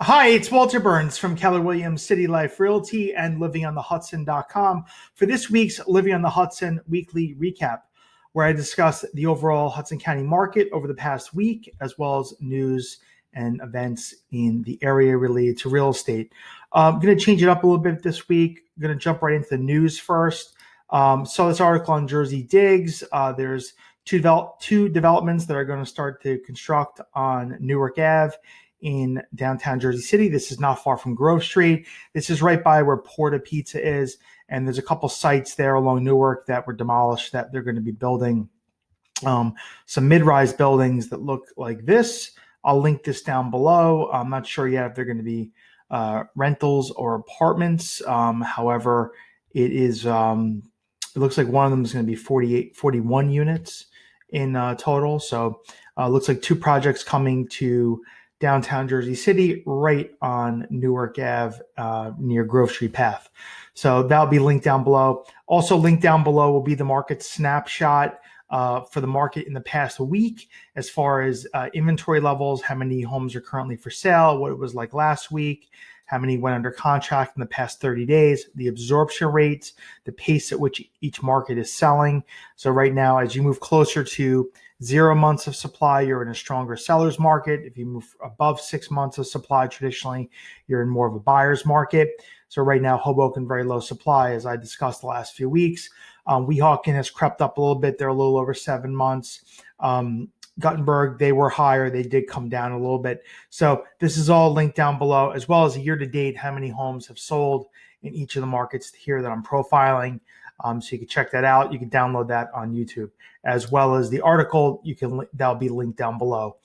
Hi, it's Walter Burns from Keller Williams City Life Realty and livingonthehudson.com for this week's Living on the Hudson weekly recap, where I discuss the overall Hudson County market over the past week, as well as news and events in the area related to real estate. I'm going to change it up a little bit this week. I'm going to jump right into the news first. Saw this article on Jersey Digs. There's two developments that are going to start to construct on Newark Ave in downtown Jersey City. This is not far from Grove Street. This is right by where Porta Pizza is. And there's a couple sites there along Newark that were demolished that they're going to be building some mid-rise buildings that look like this. I'll link this down below. I'm not sure yet if they're going to be rentals or apartments. However, it looks like one of them is going to be 41 units in total. So it looks like two projects coming to downtown Jersey City, right on Newark Ave near Grove Street Path. So that'll be linked down below. Also linked down below will be the market snapshot for the market in the past week, as far as inventory levels, how many homes are currently for sale, what it was like last week, how many went under contract in the past 30 days, the absorption rates, the pace at which each market is selling. So right now, as you move closer to 0 months of supply, you're in a stronger seller's market. If you move above 6 months of supply, traditionally, you're in more of a buyer's market. So right now, Hoboken, very low supply, as I discussed the last few weeks. Weehawken has crept up a little bit. They're a little over 7 months. Guttenberg, they were higher. They did come down a little bit. So this is all linked down below, as well as year to date, how many homes have sold in each of the markets here that I'm profiling. So you can check that out. You can download that on YouTube, as well as the article. That'll be linked down below.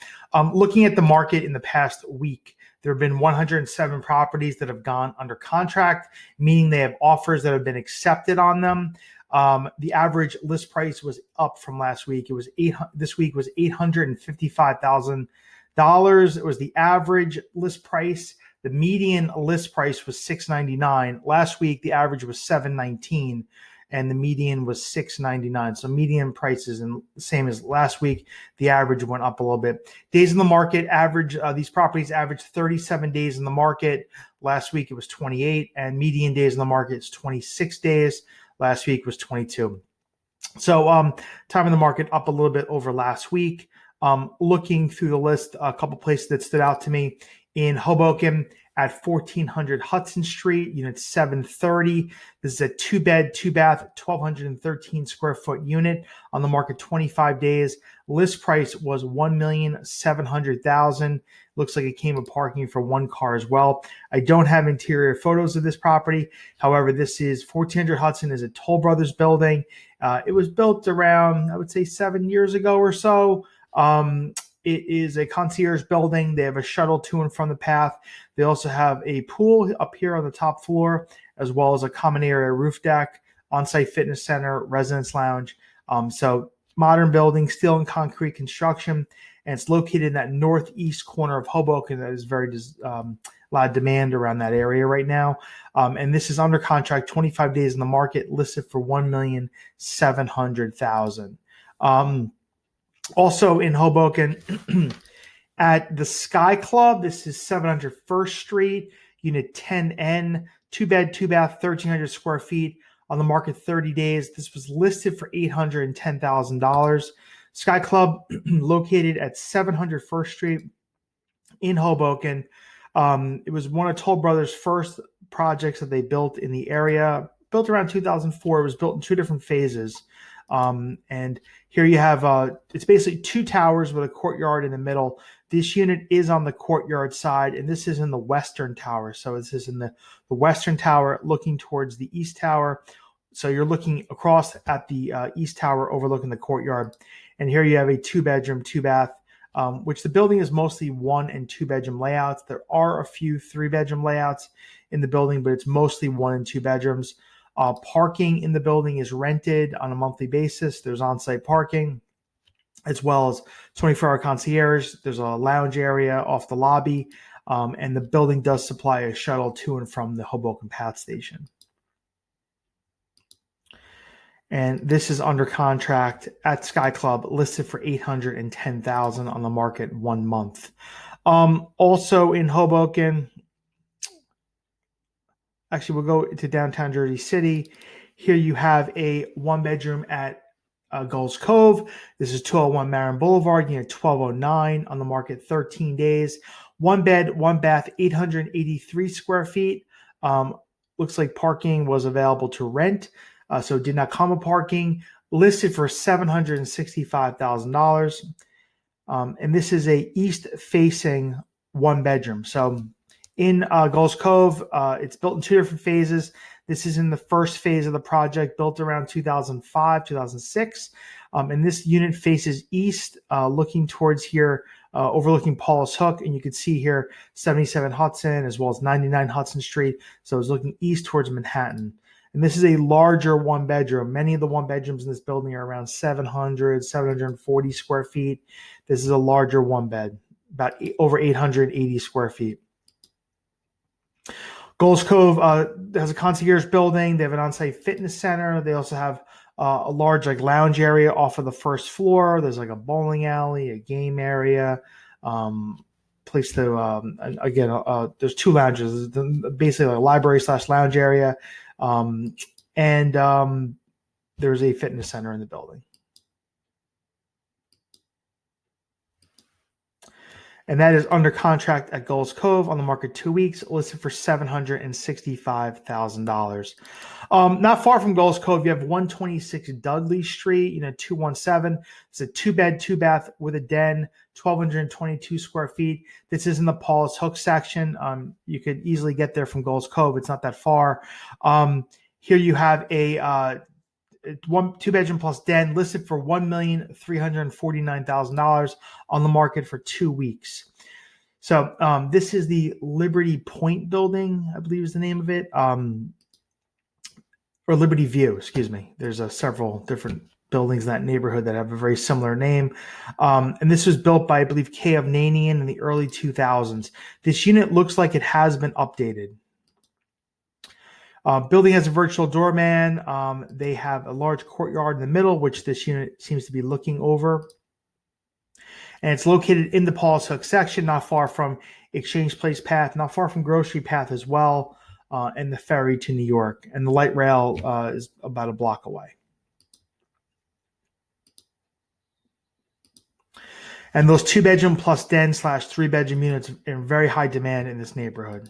Looking at the market in the past week, there have been 107 properties that have gone under contract, meaning they have offers that have been accepted on them. The average list price was up from last week. This week was $855,000. It was the average list price. The median list price was $699. Last week, the average was $719, and the median was $699. So median prices, and the same as last week, the average went up a little bit. Days in the market average, these properties averaged 37 days in the market. Last week, it was 28, and median days in the market is 26 days. Last week was 22. So time in the market up a little bit over last week. Looking through the list, a couple places that stood out to me. In Hoboken at 1400 Hudson Street, unit 730. This is a 2-bed, 2-bath, 1,213 square foot unit on the market 25 days. List price was $1,700,000. Looks like it came with parking for one car as well. I don't have interior photos of this property. However, this is 1400 Hudson is a Toll Brothers building. It was built around, I would say, 7 years ago or so. It is a concierge building. They have a shuttle to and from the path. They also have a pool up here on the top floor, as well as a common area roof deck, on-site fitness center, residence lounge. So modern building, steel and concrete construction, and it's located in that northeast corner of Hoboken. That is very a lot of demand around that area right now. And this is under contract, 25 days in the market, listed for $1,700,000. Also in Hoboken, at the Sky Club, this is 700 First Street, unit 10N, 2-bed, 2-bath, 1,300 square feet, on the market 30 days. This was listed for $810,000. Sky Club, located at 700 First Street in Hoboken. It was one of Toll Brothers' first projects that they built in the area. Built around 2004. It was built in 2 different phases. And here you have, it's basically 2 towers with a courtyard in the middle. This unit is on the courtyard side, and this is in the western tower. So this is in the western tower looking towards the east tower. So you're looking across at the east tower overlooking the courtyard. And here you have a 2-bedroom, 2-bath, which the building is mostly 1 and 2 bedroom layouts. There are a few 3-bedroom layouts in the building, but it's mostly 1 and 2 bedrooms. Parking in the building is rented on a monthly basis. There's on-site parking, as well as 24-hour concierge. There's a lounge area off the lobby, and the building does supply a shuttle to and from the Hoboken Path Station. And this is under contract at Sky Club, listed for $810,000 on the market 1 month. Also in Hoboken, actually, we'll go to downtown Jersey City. Here you have a one-bedroom at Gulls Cove. This is 201 Marin Boulevard, unit 1209, on the market 13 days. One bed, one bath, 883 square feet. Looks like parking was available to rent, so it did not come with parking. Listed for $765,000. And this is a east-facing one-bedroom. So in Gulls Cove, it's built in two different phases. This is in the first phase of the project, built around 2005, 2006. And this unit faces east, looking towards here, overlooking Paul's Hook. And you can see here 77 Hudson as well as 99 Hudson Street. So it's looking east towards Manhattan. And this is a larger one bedroom. Many of the one bedrooms in this building are around 700, 740 square feet. This is a larger one bed, about over 880 square feet. Gulls Cove has a concierge building. They have an on-site fitness center. They also have a large lounge area off of the first floor. There's a bowling alley, a game area, place to there's two lounges. Basically a library / lounge area, and there's a fitness center in the building. And that is under contract at Gulls Cove, on the market 2 weeks, listed for $765,000. Not far from Gulls Cove, you have 126 Dudley Street, 217. It's a 2-bed, 2-bath with a den, 1,222 square feet. This is in the Paul's Hook section. You could easily get there from Gulls Cove. It's not that far. Here you have a 2-bedroom plus den, listed for $1,349,000, on the market for 2 weeks. So this is the Liberty Point building, I believe is the name of it, or Liberty View, excuse me. There's several different buildings in that neighborhood that have a very similar name. And this was built by, I believe, K. Nanian in the early 2000s. This unit looks like it has been updated. Building has a virtual doorman. They have a large courtyard in the middle, which this unit seems to be looking over. And it's located in the Paul's Hook section, not far from Exchange Place Path, not far from Grocery Path as well, and the ferry to New York. And the light rail is about a block away. And those 2-bedroom plus den / 3-bedroom units are in very high demand in this neighborhood.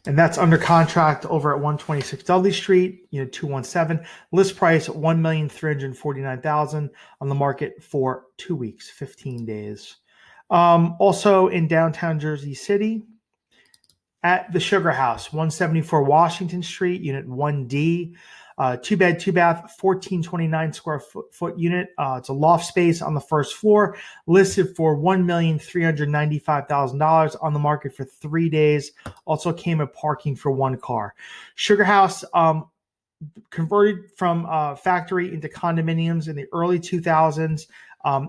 And that's under contract over at 126 Dudley Street, 217. List price $1,349,000, on the market for 2 weeks, 15 days. Also in downtown Jersey City, at the Sugar House, 174 Washington Street, unit 1D. 2-bed, 2-bath, 1,429 square foot unit. It's a loft space on the first floor, listed for $1,395,000, on the market for 3 days. Also came with parking for 1 car. Sugar House converted from factory into condominiums in the early 2000s.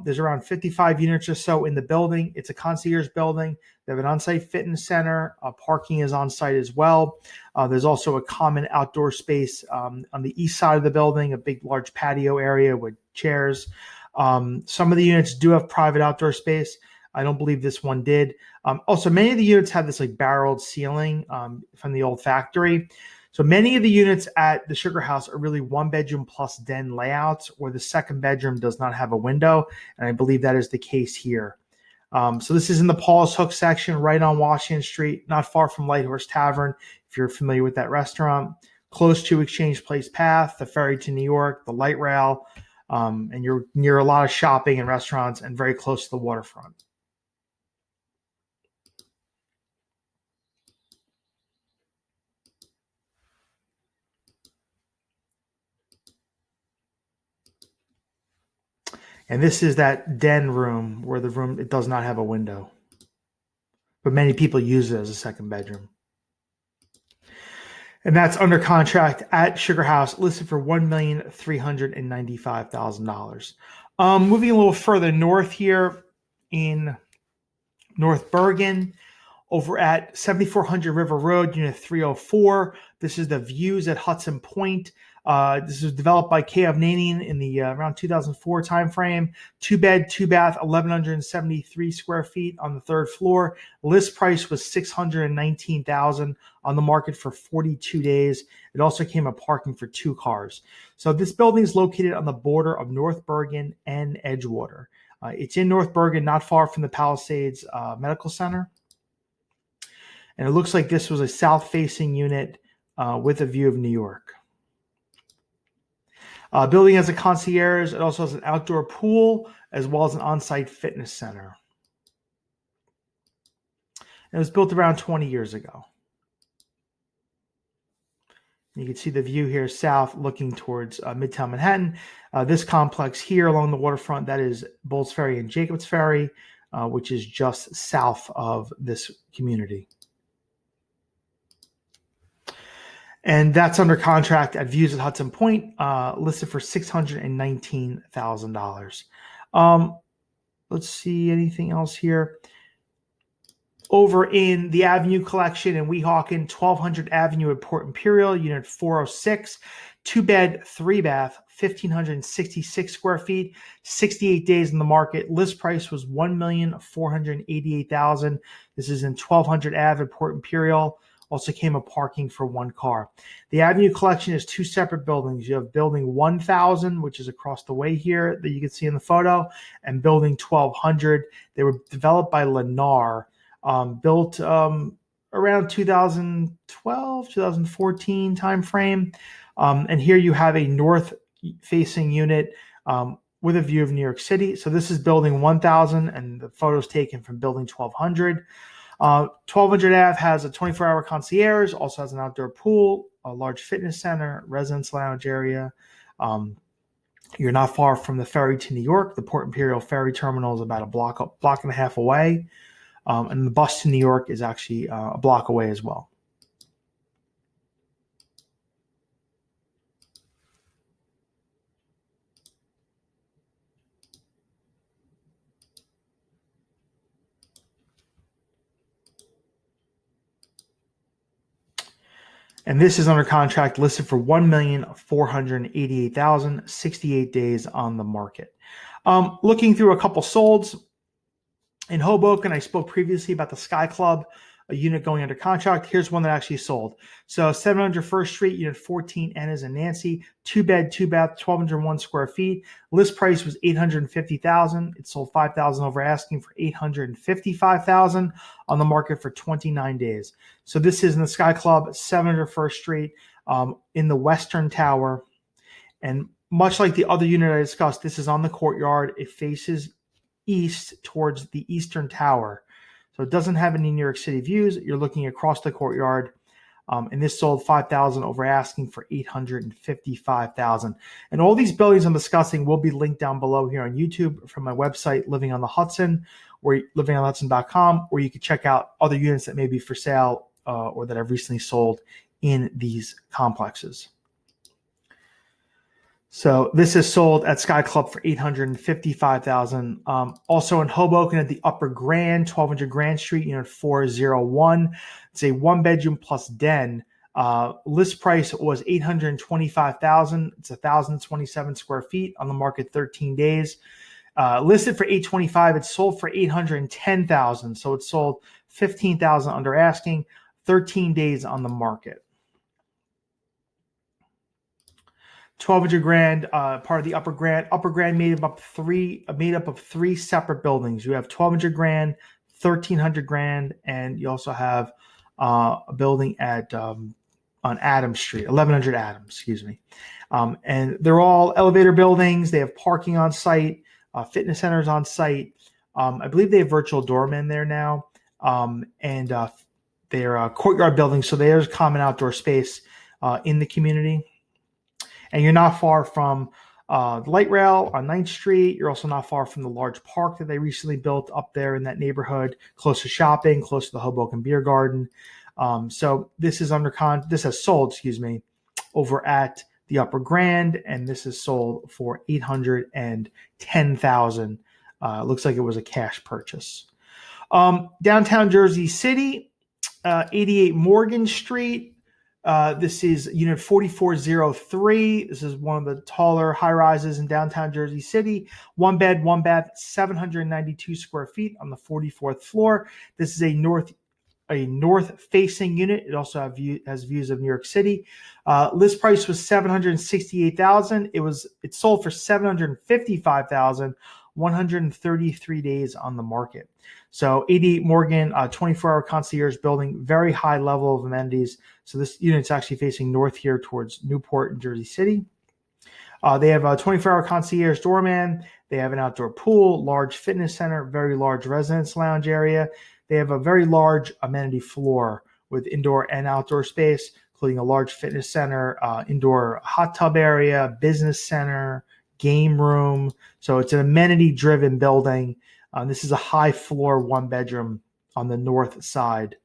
There's around 55 units or so in the building. It's a concierge building. They have an on-site fitness center. Parking is on site as well. There's also a common outdoor space on the east side of the building, a big, large patio area with chairs. Some of the units do have private outdoor space. I don't believe this one did. Also, many of the units have this barreled ceiling from the old factory. So many of the units at the Sugar House are really 1-bedroom plus den layouts, where the second bedroom does not have a window. And I believe that is the case here. So this is in the Paul's Hook section, right on Washington Street, not far from Light Horse Tavern, if you're familiar with that restaurant. Close to Exchange Place Path, the ferry to New York, the light rail, and you're near a lot of shopping and restaurants, and very close to the waterfront. And this is that den room where it does not have a window. But many people use it as a second bedroom. And that's under contract at Sugar House, listed for $1,395,000. Moving a little further north here in North Bergen, over at 7400 River Road, unit 304. This is the Views at Hudson Point. This was developed by K. Avnanian in the around 2004 timeframe. 2-bed, 2-bath, 1,173 square feet on the third floor. List price was $619,000, on the market for 42 days. It also came with parking for 2 cars. So this building is located on the border of North Bergen and Edgewater. It's in North Bergen, not far from the Palisades Medical Center. And it looks like this was a south-facing unit with a view of New York. Building has a concierge. It also has an outdoor pool as well as an on-site fitness center. It was built around 20 years ago. You can see the view here south looking towards Midtown Manhattan. This complex here along the waterfront, that is Bulls Ferry and Jacobs Ferry, which is just south of this community. And that's under contract at Views at Hudson Point, listed for $619,000. Let's see anything else here. Over in the Avenue Collection in Weehawken, 1200 Avenue at Port Imperial, unit 406, 2-bed, 3-bath, 1,566 square feet, 68 days in the market. List price was $1,488,000. This is in 1200 Ave at Port Imperial. Also came with parking for 1 car. The Avenue Collection is 2 separate buildings. You have Building 1000, which is across the way here that you can see in the photo, and Building 1200. They were developed by Lennar. Built around 2012, 2014 timeframe. And here you have a north-facing unit with a view of New York City. So this is Building 1000, and the photos taken from Building 1200. 1200 Ave has a 24-hour concierge, also has an outdoor pool, a large fitness center, residence lounge area. You're not far from the ferry to New York. The Port Imperial Ferry Terminal is about a block and a half away. And the bus to New York is actually a block away as well. And this is under contract, listed for $1,488,000, 68 days on the market. Looking through a couple solds. In Hoboken, I spoke previously about the Sky Club, a unit going under contract. Here's one that actually sold. So 700 First Street, unit 14, Anna's and Nancy, 2-bed, 2-bath, 1,201 square feet. List price was $850,000. It sold $5,000 over asking for $855,000, on the market for 29 days. So this is in the Sky Club, 700 First Street, in the Western Tower. And much like the other unit I discussed, this is on the courtyard. It faces east towards the Eastern Tower. So it doesn't have any New York City views. You're looking across the courtyard. And this sold $5,000 over asking for $855,000. And all these buildings I'm discussing will be linked down below here on YouTube from my website, Living on the Hudson, or livingonthehudson.com, where you can check out other units that may be for sale or that I've recently sold in these complexes. So this is sold at Sky Club for $855,000. Also in Hoboken at the Upper Grand, 1200 Grand Street, unit 401. It's a 1-bedroom plus den. List price was $825,000. It's 1,027 square feet, on the market 13 days. Listed for $825,000. It's sold for $810,000. So it sold $15,000 under asking. 13 days on the market. 1,200 Grand, part of the Upper Grand. Upper Grand made up of three separate buildings. You have 1,200 Grand, 1,300 Grand, and you also have a building at on Adams Street, 1,100 Adams, excuse me. And they're all elevator buildings. They have parking on site, fitness centers on site. I believe they have virtual doormen there now, and they're courtyard buildings, so there's common outdoor space in the community. And you're not far from the light rail on 9th Street. You're also not far from the large park that they recently built up there in that neighborhood, close to shopping, close to the Hoboken Beer Garden. So this is this has sold, over at the Upper Grand, and this is sold for $810,000. Looks like it was a cash purchase. Downtown Jersey City, 88 Morgan Street. This is unit 4403. This is one of the taller high rises in downtown Jersey City. One bed, one bath, 792 square feet on the 44th floor. This is a north-facing unit. It also has views of New York City. List price was $768,000. It sold for $755,000. 133 days on the market. So 88 Morgan, 24-hour concierge building, very high level of amenities. So this unit's actually facing north here towards Newport and Jersey City. They have a 24-hour concierge doorman. They have an outdoor pool, large fitness center, very large residence lounge area. They have a very large amenity floor with indoor and outdoor space, including a large fitness center, indoor hot tub area, business center, game room. So it's an amenity-driven building. This is a high floor, one bedroom on the north side.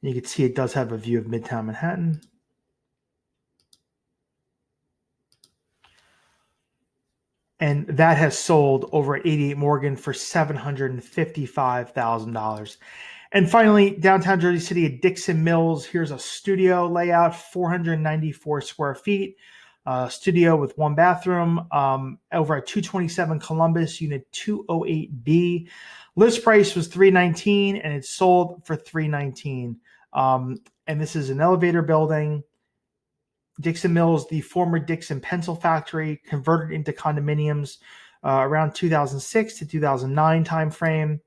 You can see it does have a view of Midtown Manhattan. And that has sold over at 88 Morgan for $755,000. And finally, downtown Jersey City at Dixon Mills. Here's a studio layout, 494 square feet. Studio with one bathroom over at 227 Columbus, unit 208B. List price was $319,000 and it sold for $319,000. And this is an elevator building. Dixon Mills, the former Dixon Pencil Factory, converted into condominiums around 2006 to 2009 timeframe.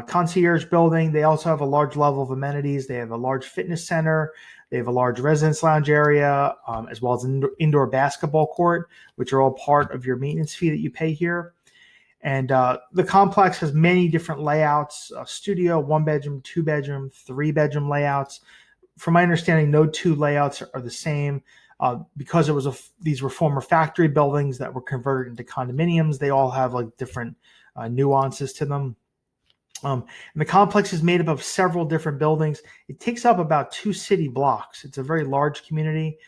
Concierge building. They also have a large level of amenities. They have a large fitness center. They have a large residence lounge area, as well as an indoor basketball court, which are all part of your maintenance fee that you pay here. And the complex has many different layouts: studio, one bedroom, two bedroom, three bedroom layouts. From my understanding, no two layouts are the same. Because these were former factory buildings that were converted into condominiums. They all have like different nuances to them. And the complex is made up of several different buildings. It takes up about 2 city blocks. It's a very large community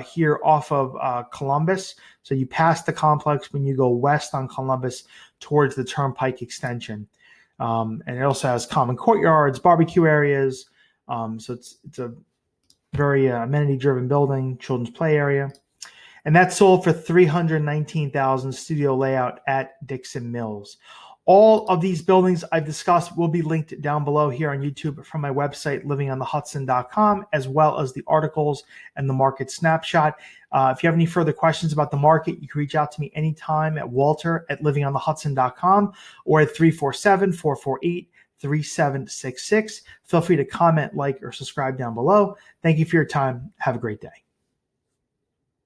here off of Columbus. So you pass the complex when you go west on Columbus towards the Turnpike extension. And it also has common courtyards, barbecue areas. So it's a very amenity-driven building, children's play area. And that sold for $319,000, studio layout at Dixon Mills. All of these buildings I've discussed will be linked down below here on YouTube from my website, livingonthehudson.com, as well as the articles and the market snapshot. If you have any further questions about the market, you can reach out to me anytime at walter@livingonthehudson.com or at 347-448-3766. Feel free to comment, like, or subscribe down below. Thank you for your time. Have a great day.